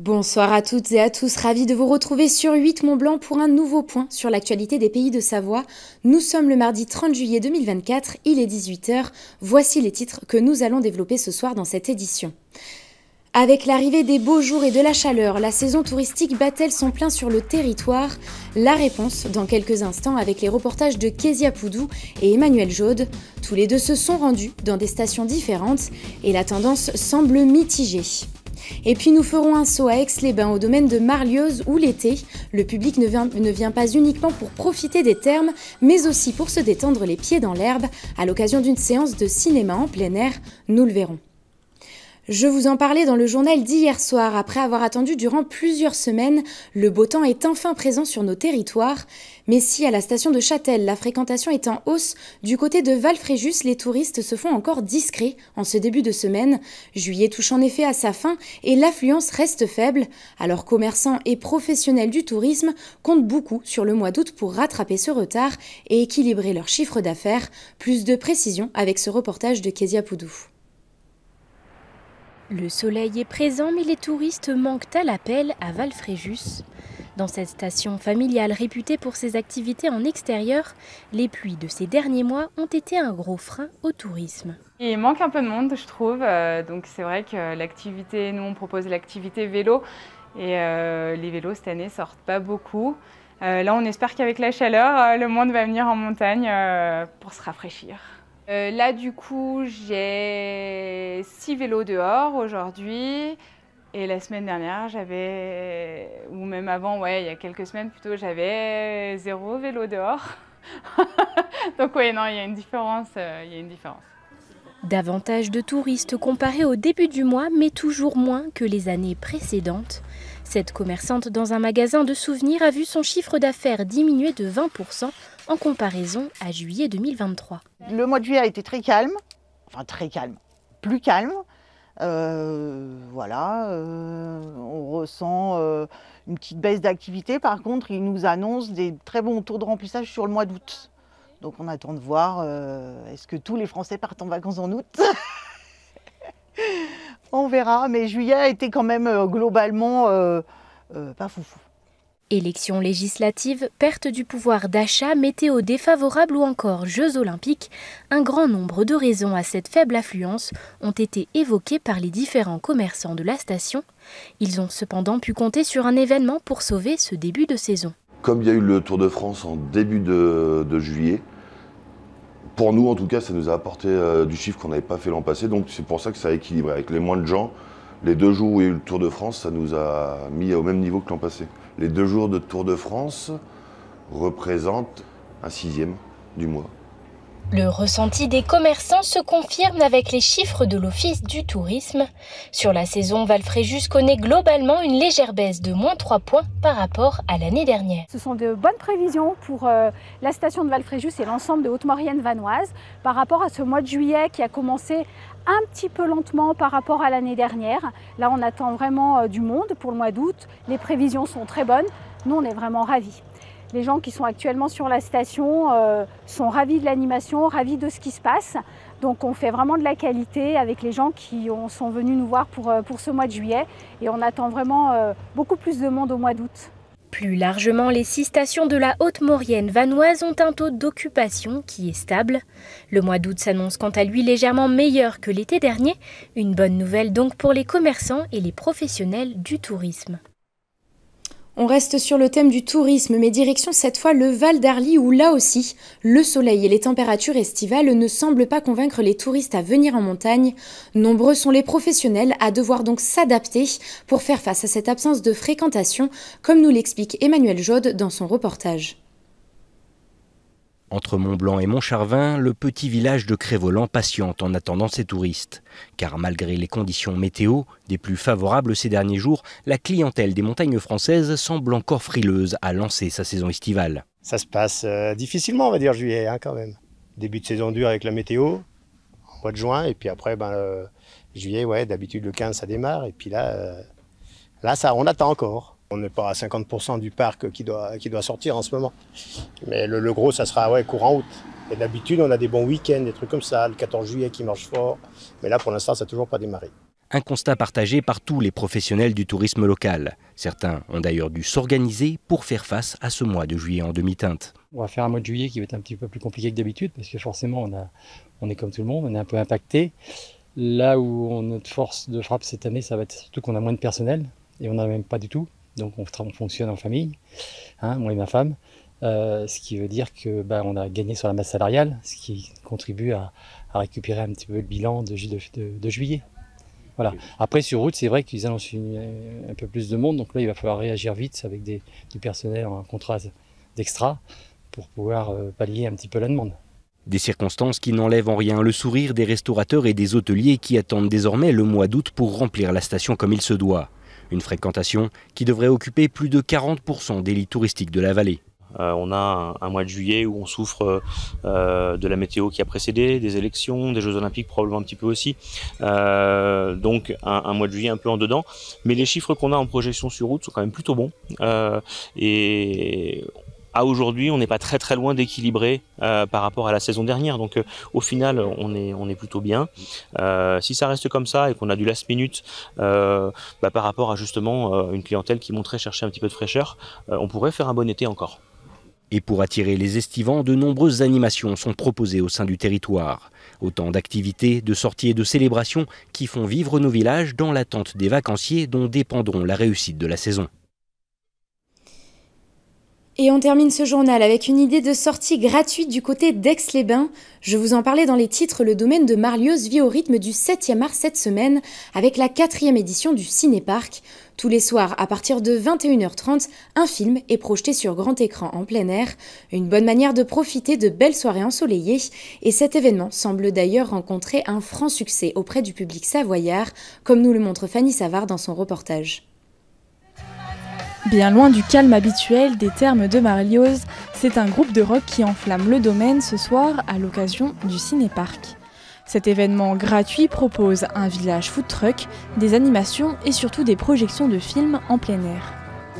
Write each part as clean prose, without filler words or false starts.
Bonsoir à toutes et à tous, ravis de vous retrouver sur 8 Mont-Blanc pour un nouveau point sur l'actualité des pays de Savoie. Nous sommes le mardi 30 juillet 2024, il est 18h. Voici les titres que nous allons développer ce soir dans cette édition. Avec l'arrivée des beaux jours et de la chaleur, la saison touristique bat-elle son plein sur le territoire? La réponse dans quelques instants avec les reportages de Kezia Poudou et Emmanuel Jaude. Tous les deux se sont rendus dans des stations différentes et la tendance semble mitigée. Et puis nous ferons un saut à Aix-les-Bains au domaine de Marlieuse où l'été, le public ne vient pas uniquement pour profiter des thermes, mais aussi pour se détendre les pieds dans l'herbe à l'occasion d'une séance de cinéma en plein air, nous le verrons. Je vous en parlais dans le journal d'hier soir. Après avoir attendu durant plusieurs semaines, le beau temps est enfin présent sur nos territoires. Mais si à la station de Châtel, la fréquentation est en hausse, du côté de Val-Fréjus, les touristes se font encore discrets en ce début de semaine. Juillet touche en effet à sa fin et l'affluence reste faible. Alors commerçants et professionnels du tourisme comptent beaucoup sur le mois d'août pour rattraper ce retard et équilibrer leur chiffre d'affaires. Plus de précisions avec ce reportage de Kezia Poudou. Le soleil est présent, mais les touristes manquent à l'appel à Val-Fréjus. Dans cette station familiale réputée pour ses activités en extérieur, les pluies de ces derniers mois ont été un gros frein au tourisme. Il manque un peu de monde, je trouve. Donc c'est vrai que l'activité, nous on propose l'activité vélo et les vélos cette année sortent pas beaucoup. Là on espère qu'avec la chaleur, le monde va venir en montagne pour se rafraîchir. Là du coup j'ai 6 vélos dehors aujourd'hui et la semaine dernière ou même avant, il y a quelques semaines plutôt, j'avais 0 vélo dehors. Donc oui, non, il y a une différence. Davantage de touristes comparé au début du mois, mais toujours moins que les années précédentes. Cette commerçante dans un magasin de souvenirs a vu son chiffre d'affaires diminuer de 20% en comparaison à juillet 2023. Le mois de juillet a été très calme, plus calme. On ressent une petite baisse d'activité. Par contre, ils nous annoncent des très bons taux de remplissage sur le mois d'août. Donc on attend de voir, est-ce que tous les Français partent en vacances en août? On verra, mais juillet a été quand même globalement pas foufou. Élections législatives, perte du pouvoir d'achat, météo défavorable ou encore Jeux olympiques, un grand nombre de raisons à cette faible affluence ont été évoquées par les différents commerçants de la station. Ils ont cependant pu compter sur un événement pour sauver ce début de saison. Comme il y a eu le Tour de France en début de juillet, pour nous en tout cas ça nous a apporté du chiffre qu'on n'avait pas fait l'an passé, donc c'est pour ça que ça a équilibré. Avec les moins de gens, les 2 jours où il y a eu le Tour de France, ça nous a mis au même niveau que l'an passé. Les 2 jours de Tour de France représentent un 6e du mois. Le ressenti des commerçants se confirme avec les chiffres de l'Office du tourisme. Sur la saison, Val-Fréjus connaît globalement une légère baisse de moins 3 points par rapport à l'année dernière. Ce sont de bonnes prévisions pour la station de Val-Fréjus et l'ensemble de Haute-Maurienne vanoise par rapport à ce mois de juillet qui a commencé un petit peu lentement par rapport à l'année dernière. Là, on attend vraiment du monde pour le mois d'août. Les prévisions sont très bonnes. Nous, on est vraiment ravis. Les gens qui sont actuellement sur la station sont ravis de l'animation, ravis de ce qui se passe. Donc on fait vraiment de la qualité avec les gens qui sont venus nous voir pour ce mois de juillet. Et on attend vraiment beaucoup plus de monde au mois d'août. Plus largement, les 6 stations de la Haute-Maurienne vanoise ont un taux d'occupation qui est stable. Le mois d'août s'annonce quant à lui légèrement meilleur que l'été dernier. Une bonne nouvelle donc pour les commerçants et les professionnels du tourisme. On reste sur le thème du tourisme, mais direction cette fois le Val d'Arly où là aussi, le soleil et les températures estivales ne semblent pas convaincre les touristes à venir en montagne. Nombreux sont les professionnels à devoir donc s'adapter pour faire face à cette absence de fréquentation, comme nous l'explique Emmanuel Jaude dans son reportage. Entre Mont-Blanc et Montcharvin, le petit village de Crévolan patiente en attendant ses touristes. Car malgré les conditions météo des plus favorables ces derniers jours, la clientèle des montagnes françaises semble encore frileuse à lancer sa saison estivale. Ça se passe difficilement, on va dire, juillet quand même. Début de saison dure avec la météo, en mois de juin, et puis après, juillet, d'habitude le 15 ça démarre, et puis là on attend encore. On n'est pas à 50% du parc qui doit sortir en ce moment. Mais le gros, ça sera courant août. Et d'habitude, on a des bons week-ends, des trucs comme ça, le 14 juillet qui marche fort. Mais là, pour l'instant, ça n'a toujours pas démarré. Un constat partagé par tous les professionnels du tourisme local. Certains ont d'ailleurs dû s'organiser pour faire face à ce mois de juillet en demi-teinte. On va faire un mois de juillet qui va être un petit peu plus compliqué que d'habitude parce que forcément on est comme tout le monde, on est un peu impacté. Là où notre force de frappe cette année, ça va être surtout qu'on a moins de personnel et on n'en a même pas du tout. Donc on fonctionne en famille, moi et ma femme. Ce qui veut dire que on a gagné sur la masse salariale, ce qui contribue à récupérer un petit peu le bilan de juillet. Voilà. Après sur route, c'est vrai qu'ils annoncent un peu plus de monde, donc là il va falloir réagir vite avec du personnel en contrat d'extra pour pouvoir pallier un petit peu la demande. Des circonstances qui n'enlèvent en rien le sourire des restaurateurs et des hôteliers qui attendent désormais le mois d'août pour remplir la station comme il se doit. Une fréquentation qui devrait occuper plus de 40% des lits touristiques de la vallée. On a un mois de juillet où on souffre de la météo qui a précédé, des élections, des Jeux Olympiques probablement un petit peu aussi. Donc un mois de juillet un peu en dedans. Mais les chiffres qu'on a en projection sur route sont quand même plutôt bons. Et à aujourd'hui, on n'est pas très loin d'équilibrer par rapport à la saison dernière. Donc au final, on est plutôt bien. Si ça reste comme ça et qu'on a du last minute par rapport à justement une clientèle qui monterait chercher un petit peu de fraîcheur, on pourrait faire un bon été encore. Et pour attirer les estivants, de nombreuses animations sont proposées au sein du territoire. Autant d'activités, de sorties et de célébrations qui font vivre nos villages dans l'attente des vacanciers dont dépendront la réussite de la saison. Et on termine ce journal avec une idée de sortie gratuite du côté d'Aix-les-Bains. Je vous en parlais dans les titres, le domaine de Marlioz vit au rythme du 7e art cette semaine avec la 4e édition du Cinéparc. Tous les soirs, à partir de 21h30, un film est projeté sur grand écran en plein air. Une bonne manière de profiter de belles soirées ensoleillées. Et cet événement semble d'ailleurs rencontrer un franc succès auprès du public savoyard, comme nous le montre Fanny Savard dans son reportage. Bien loin du calme habituel des thermes de Marlioz, c'est un groupe de rock qui enflamme le domaine ce soir à l'occasion du Cinéparc. Cet événement gratuit propose un village food truck, des animations et surtout des projections de films en plein air.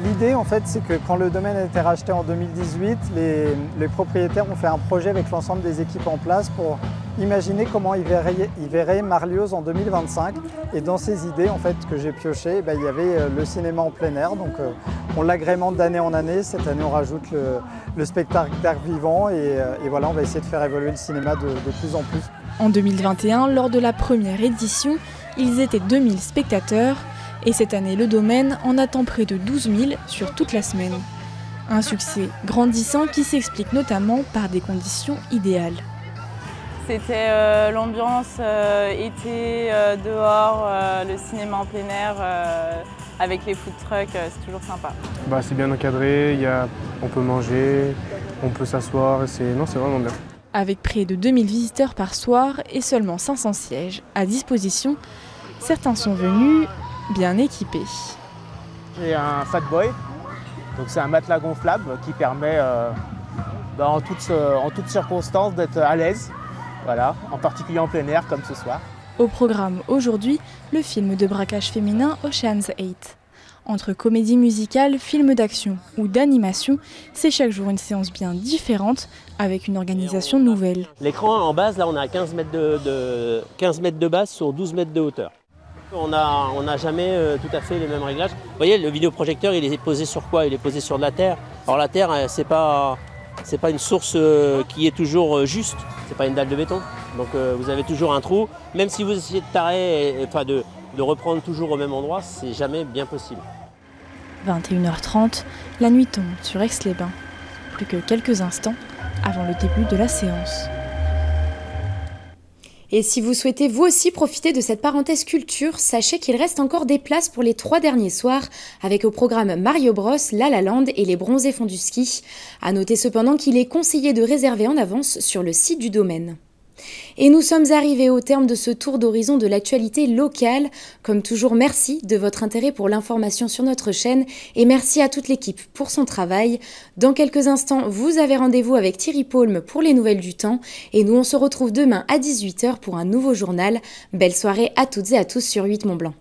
L'idée en fait c'est que quand le domaine a été racheté en 2018, les propriétaires ont fait un projet avec l'ensemble des équipes en place pour imaginer comment ils verraient Marlioz en 2025. Et dans ces idées en fait que j'ai pioché, il y avait le cinéma en plein air. Donc on l'agrémente d'année en année. Cette année on rajoute le spectacle d'art vivant et voilà, on va essayer de faire évoluer le cinéma de plus en plus. En 2021, lors de la première édition, ils étaient 2000 spectateurs. Et cette année, le domaine en attend près de 12 000 sur toute la semaine. Un succès grandissant qui s'explique notamment par des conditions idéales. C'était l'ambiance été, dehors, le cinéma en plein air, avec les food trucks, c'est toujours sympa. C'est bien encadré, on peut manger, on peut s'asseoir, c'est vraiment bien. Avec près de 2000 visiteurs par soir et seulement 500 sièges à disposition, certains sont venus bien équipé. J'ai un Fat Boy, donc c'est un matelas gonflable qui permet en toutes circonstances d'être à l'aise, voilà, en particulier en plein air comme ce soir. Au programme aujourd'hui, le film de braquage féminin Ocean's 8. Entre comédie musicale, film d'action ou d'animation, c'est chaque jour une séance bien différente avec une organisation nouvelle. L'écran en base, là on a 15 mètres de base sur 12 mètres de hauteur. On n'a jamais tout à fait les mêmes réglages. Vous voyez, le vidéoprojecteur, il est posé sur quoi? Il est posé sur de la terre. Alors la terre, c'est pas une source qui est toujours juste. C'est pas une dalle de béton. Donc vous avez toujours un trou. Même si vous essayez de tarer, de reprendre toujours au même endroit, c'est jamais bien possible. 21h30, la nuit tombe sur Aix-les-Bains. Plus que quelques instants avant le début de la séance. Et si vous souhaitez vous aussi profiter de cette parenthèse culture, sachez qu'il reste encore des places pour les 3 derniers soirs, avec au programme Mario Bros, La La Land et les bronzés font du ski. À noter cependant qu'il est conseillé de réserver en avance sur le site du domaine. Et nous sommes arrivés au terme de ce tour d'horizon de l'actualité locale. Comme toujours, merci de votre intérêt pour l'information sur notre chaîne et merci à toute l'équipe pour son travail. Dans quelques instants, vous avez rendez-vous avec Thierry Paulme pour les nouvelles du temps et nous on se retrouve demain à 18h pour un nouveau journal. Belle soirée à toutes et à tous sur 8 Mont Blanc.